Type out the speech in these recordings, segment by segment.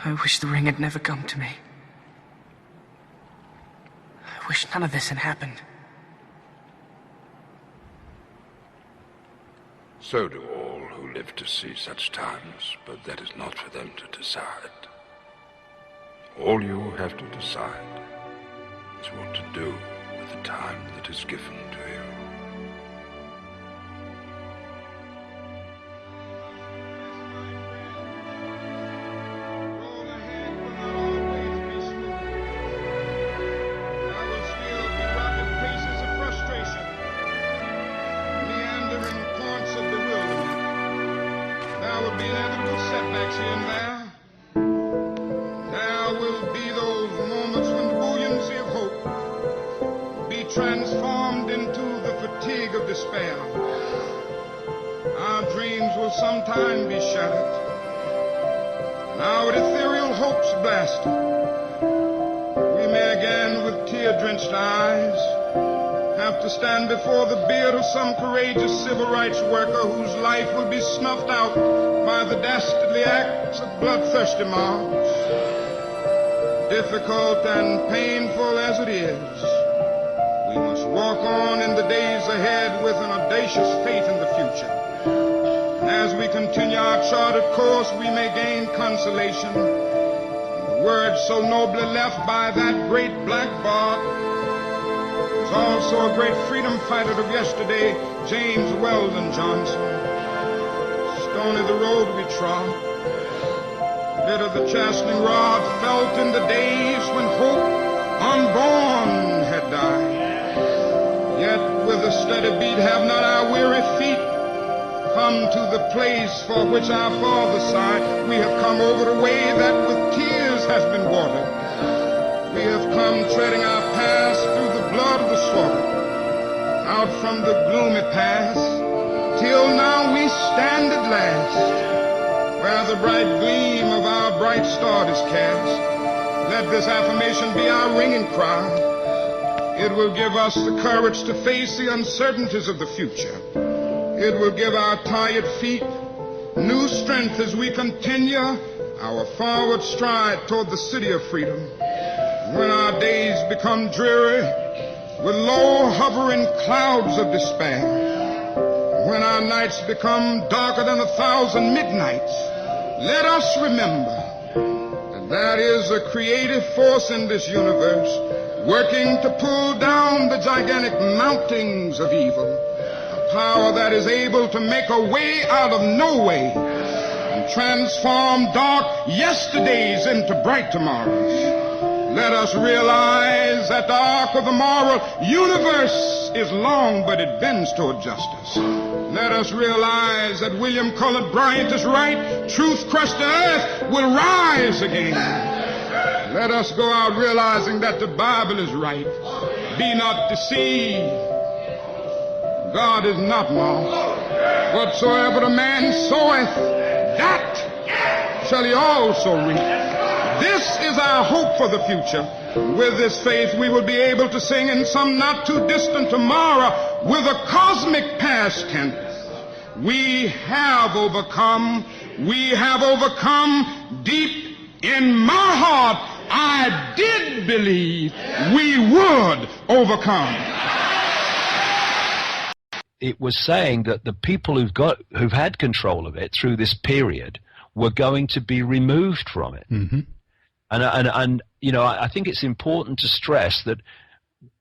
I wish the ring had never come to me. I wish none of this had happened. So do all who live to see such times, but that is not for them to decide. All you have to decide is what to do with the time that is given to you. Transformed into the fatigue of despair. Our dreams will sometime be shattered, and our ethereal hopes blasted. We may again, with tear-drenched eyes, have to stand before the bier of some courageous civil rights worker whose life will be snuffed out by the dastardly acts of bloodthirsty mobs. Difficult and painful as it is, we must walk on in the days ahead with an audacious faith in the future. And as we continue our charted course, we may gain consolation in the words so nobly left by that great black bard, who was also a great freedom fighter of yesterday, James Weldon Johnson. Stony the road we trod, bit of the chastening rod felt in the days when hope unborn had died. Yet with a steady beat have not our weary feet come to the place for which our Father sighed. We have come over the way that with tears has been watered. We have come treading our path through the blood of the slaughtered, out from the gloomy past, till now we stand at last, where the bright gleam of our bright star is cast. Let this affirmation be our ringing cry. It will give us the courage to face the uncertainties of the future. It will give our tired feet new strength as we continue our forward stride toward the city of freedom. When our days become dreary with low hovering clouds of despair, when our nights become darker than 1,000 midnights, let us remember that there is a creative force in this universe working to pull down the gigantic mountains of evil, a power that is able to make a way out of no way and transform dark yesterdays into bright tomorrows. Let us realize that the arc of the moral universe is long, but it bends toward justice. Let us realize that William Cullen Bryant is right. Truth crushed to earth will rise again. Let us go out realizing that the Bible is right. Be not deceived. God is not mocked. Whatsoever a man soweth, that shall he also reap. This is our hope for the future. With this faith, we will be able to sing in some not too distant tomorrow with a cosmic past tense. We have overcome. We have overcome. Deep in my heart, I did believe we would overcome. It was saying that the people who've had control of it through this period were going to be removed from it. Mm-hmm. And you know, I think it's important to stress that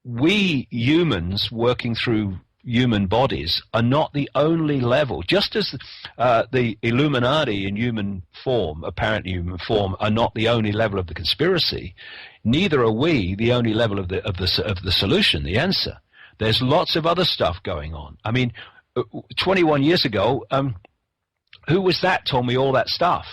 we humans working through human bodies are not the only level. Just as the Illuminati in human form, apparently human form, are not the only level of the conspiracy, neither are we the only level of the solution, the answer. There's lots of other stuff going on. I mean, 21 years ago, who was that told me all that stuff?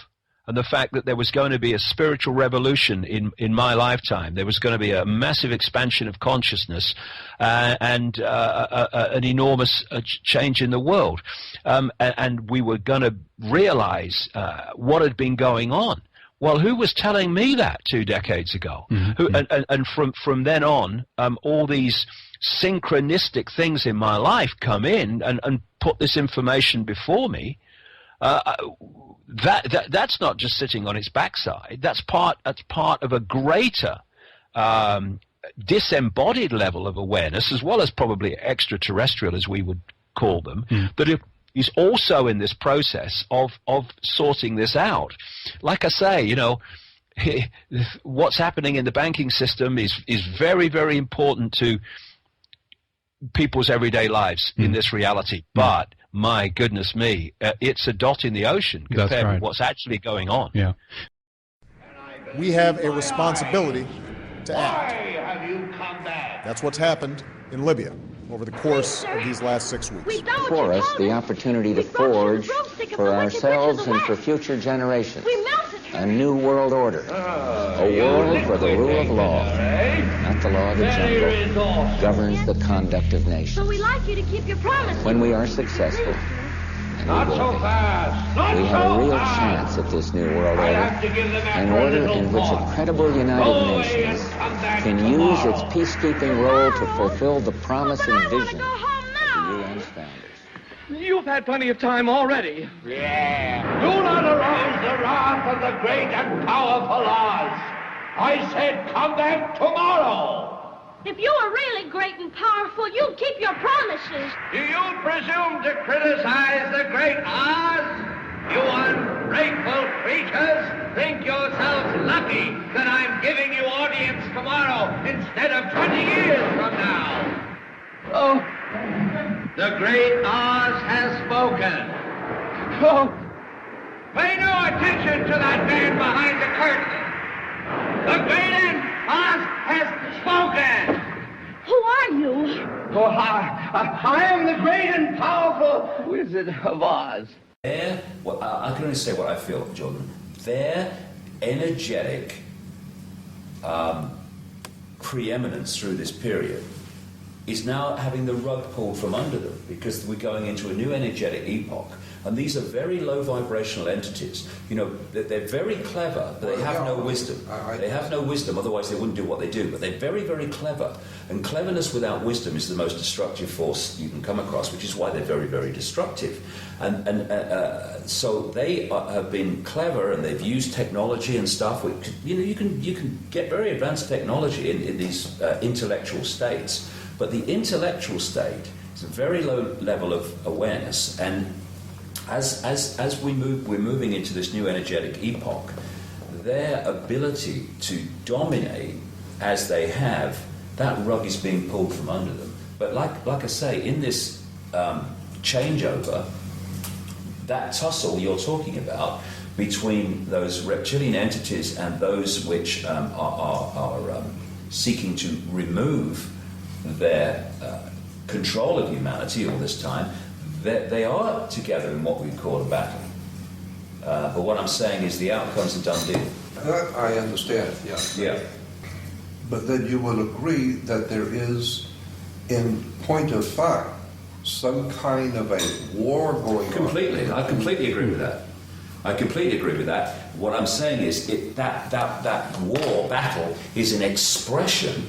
And the fact that there was going to be a spiritual revolution in my lifetime. There was going to be a massive expansion of consciousness and an enormous change in the world. And we were going to realize what had been going on. Well, who was telling me that 2 decades ago? Mm-hmm. And from then on, all these synchronistic things in my life come in and put this information before me. that's not just sitting on its backside. That's part of a greater disembodied level of awareness, as well as probably extraterrestrial, as we would call them, that is also in this process of sorting this out. Like I say, you know, what's happening in the banking system is very, very important to people's everyday lives in this reality. But my goodness me, it's a dot in the ocean compared with what's actually going on. Yeah. We have a responsibility to act. That's what's happened in Libya over the course of these last 6 weeks. Before us, the opportunity to forge for ourselves and for future generations a new world order, a world where the rule of law, not the law of the jungle, governs the conduct of nations. So we'd like you to keep your promise. When we are successful, and we will be, we have a real chance at this new world order, an order in which a credible United Nations can use its peacekeeping role to fulfill the promise and vision of the UN's founders. You've had plenty of time already. Yeah. Do not arouse the wrath of the great and powerful Oz. I said come back tomorrow. If you are really great and powerful, you'll keep your promises. Do you presume to criticize the great Oz? You ungrateful creatures think yourselves lucky that I'm giving you audience tomorrow instead of 20 years from now. Oh. The great Oz has spoken. Oh. Pay no attention to that man behind the curtain. The great Oz has spoken. Who are you? Oh, I am the great and powerful Wizard of Oz. I can only say what I feel, Jordan. Their energetic preeminence through this period is now having the rug pulled from under them, because we're going into a new energetic epoch. And these are very low vibrational entities. You know, they're very clever, but they have no wisdom. They have no wisdom, otherwise they wouldn't do what they do. But they're very, very clever. And cleverness without wisdom is the most destructive force you can come across, which is why they're very, very destructive. So they have been clever, and they've used technology and stuff. Which, you know, you can get very advanced technology in these intellectual states. But the intellectual state is a very low level of awareness, and as we're moving into this new energetic epoch, their ability to dominate as they have, that rug is being pulled from under them. But like I say, in this changeover, that tussle you're talking about between those reptilian entities and those which are seeking to remove their control of humanity all this time, they are together in what we call a battle. But what I'm saying is the outcome's a done deal. That I understand, yeah. Yeah. But then you will agree that there is, in point of fact, some kind of a war going on. Completely. I completely agree with that. I completely agree with that. What I'm saying is that war battle is an expression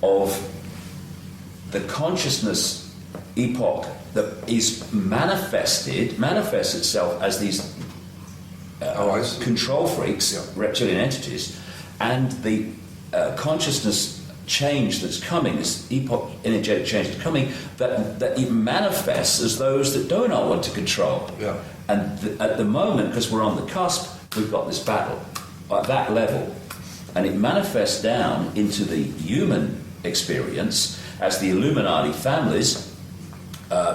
of the consciousness epoch that is manifests itself as these control freaks, reptilian entities, and the consciousness change that's coming, this epoch energetic change that's coming, that it manifests as those that do not want to control. Yeah. And at the moment, because we're on the cusp, we've got this battle at that level, and it manifests down into the human experience as the Illuminati families,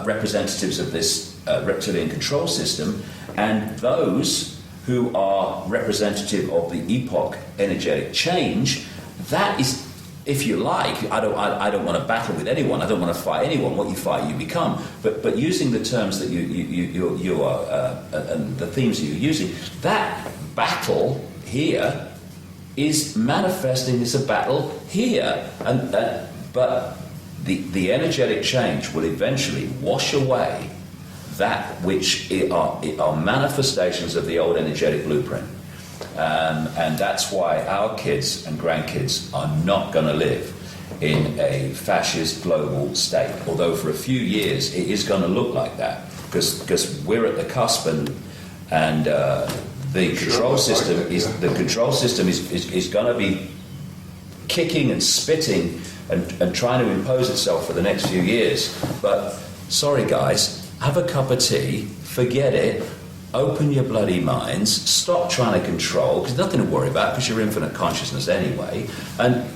representatives of this reptilian control system, and those who are representative of the epoch energetic change. That is, if you like, I don't want to battle with anyone. I don't want to fight anyone. What you fight, you become. But using the terms that you are and the themes that you're using, that battle here is manifesting as a battle here, but the energetic change will eventually wash away that which are manifestations of the old energetic blueprint. And that's why our kids and grandkids are not going to live in a fascist global state. Although for a few years it is going to look like that, because we're at the cusp, and and the control system is going to be kicking and spitting and trying to impose itself for the next few years. But sorry guys, have a cup of tea, forget it, open your bloody minds, stop trying to control, because nothing to worry about because you're infinite consciousness anyway, and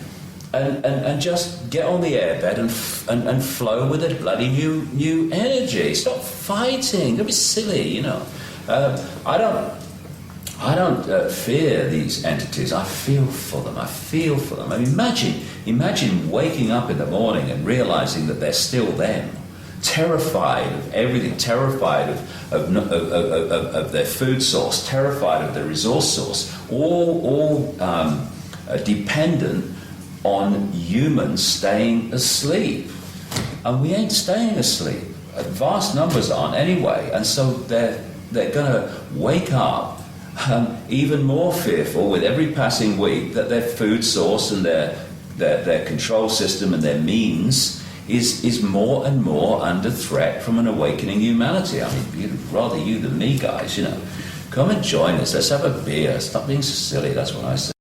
just get on the airbed and flow with a bloody new energy. Stop fighting. Don't be silly, you know. I don't fear these entities. I feel for them. I mean, imagine waking up in the morning and realizing that they're still them, terrified of everything, terrified of their food source, terrified of their resource source, all dependent on humans staying asleep. And we ain't staying asleep. Vast numbers aren't anyway. And so they're going to wake up even more fearful with every passing week that their food source and their control system and their means is more and more under threat from an awakening humanity. I mean, rather you than me, guys, you know. Come and join us. Let's have a beer. Stop being so silly. That's what I say.